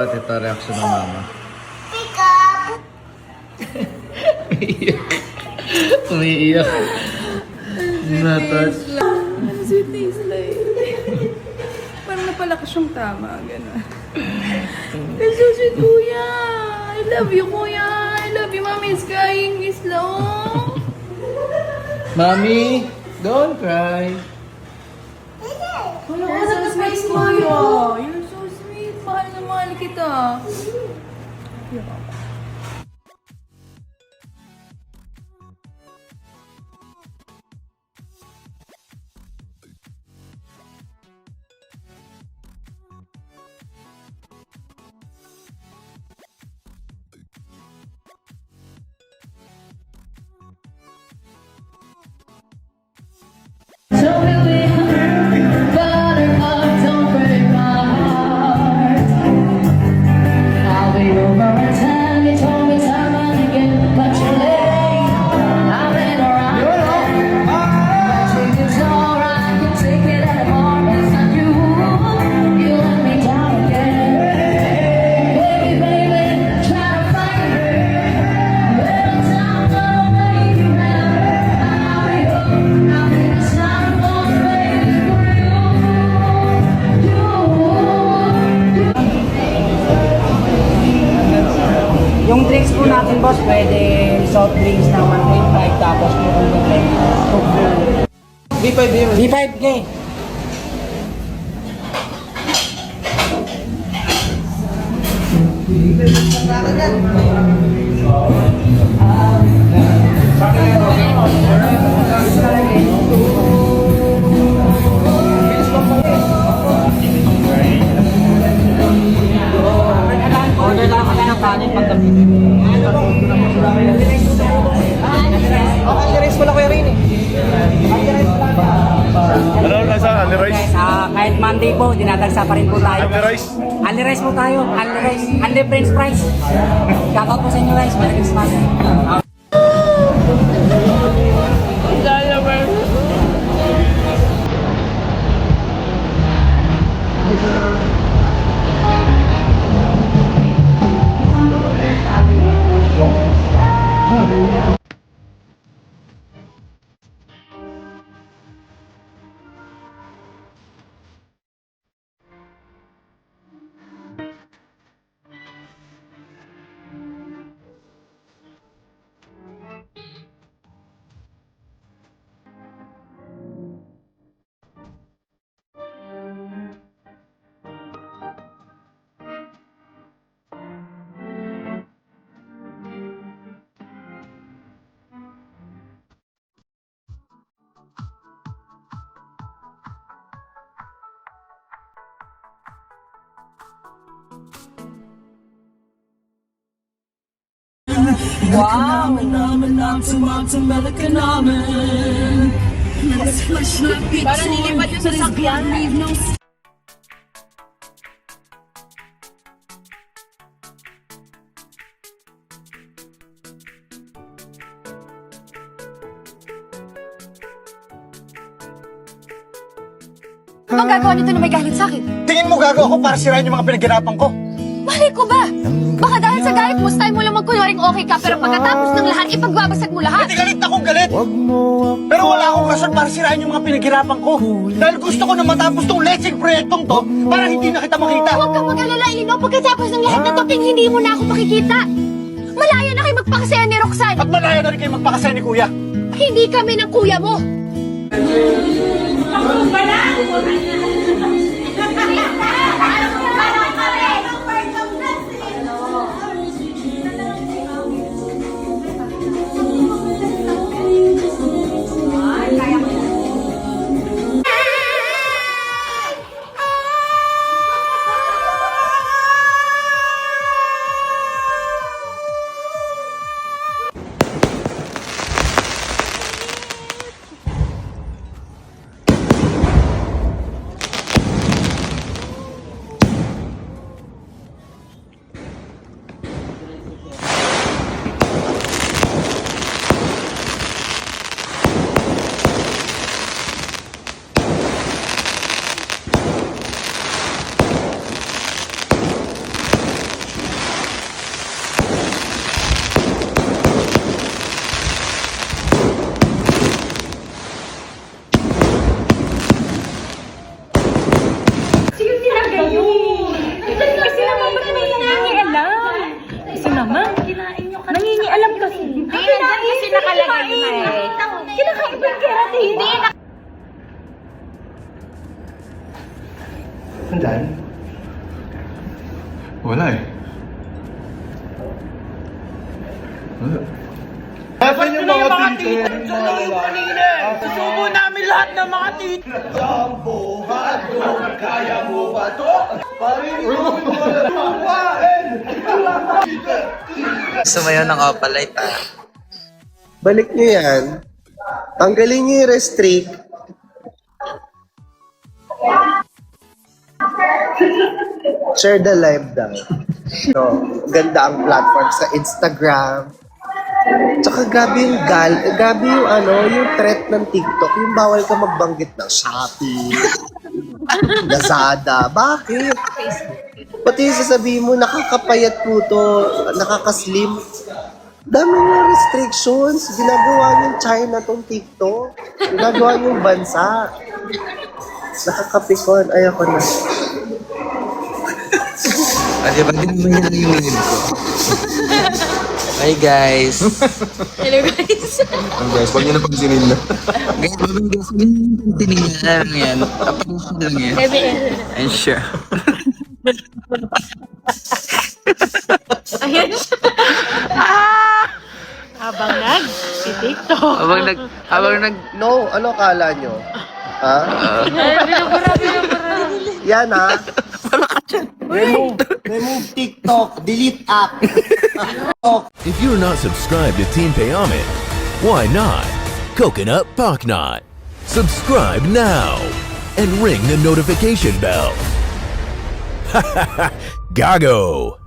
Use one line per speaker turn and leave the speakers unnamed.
at ito reaction ng mama.
Pick up!
Umiiyak. Natouch.
Ang sweet ni Isla eh. Parang napalakas yung tama, gano'n. It's so sweet, kuya. I love you, kuya. I love you, Mami is crying, Isla. Oh.
Mommy, don't cry.
Wala ka so sweet, kuya. You're so sweet. Mahal na mahal kita.
Yung drinks po natin, boss, pwede soft drinks na 1.5 tapos po
V5 yun.
B5K. Order lang kami ng kanin pagdating.
Okay, rice pala Kuya Rin eh.
Ano nasa Ali Rice?
Kahit Monday po, dinadagsa pa rin po tayo.
Ali Rice?
Ali Rice po tayo. Ali Rice. Ali French fries. Shoutout po sa inyo guys. Merry Christmas.
Wow!
Parang nilipat yung sasakyan.
Anong gagawa nito na may galit sa akin?
Tingin mo gago ako para sirain yung mga pinaghirapan ko?
Malay ko ba? Baka dahil sa galit mo, style mo lang magkunwaring okay ka, pero pagkatapos ng lahat, ipagbabasag mo lahat.
Hindi galit akong galit. Pero wala akong rason para sirain yung mga pinaghirapan ko. Dahil gusto ko na matapos tong lecheng proyektong to para hindi na kita makita.
Huwag kang mag-alala, Ilino. Pagkatapos ng lahat na to, hindi mo na ako makikita. Malaya na kayo magpakasaya ni Roxanne.
At malaya na rin kayo magpakasaya ni Kuya.
Hindi kami ng kuya mo. nakalagay yun na eh. Kinakain ba yung carrot eh? Hindi na.
Andan? Wala eh. Wala.
Dapat yung mga teacher. Yung kanina. Susubo namin lahat ng mga teacher. Sambuhat mo, kaya mo ba to? Parinig mo mga luwain.
Sumayaw ng opalit ah.
Balik nyo yan. Tanggalin nyo yung restrict. Share the live daw. So, ganda ang platform sa Instagram. Tsaka grabe yung grabe yung yung threat ng TikTok, yung bawal ka magbanggit ng Shopee, Lazada. Bakit? Pati yung sasabihin mo, nakakapayat po to, nakakaslim. Dami ng restrictions. Ginagawa niyong China tong TikTok. Ginagawa niyong bansa. Nakakapikon. Ay, ako na.
Di ba din mo yan yung lead ko? Hi guys!
Hello guys.
Guys, huwag niyo na pagsinin na.
Guys, babang guys, yung tinignan lang yan. Apagin lang yan. And sure.
Ayan siya. Habang nag-tiktok.
Habang nag...
No, ano kala nyo? Ha? Yan ha? Remove TikTok. Delete app.
If you're not subscribed to Team Payaman, why not? Coconut Pocknot. Subscribe now and ring the notification bell. Gago!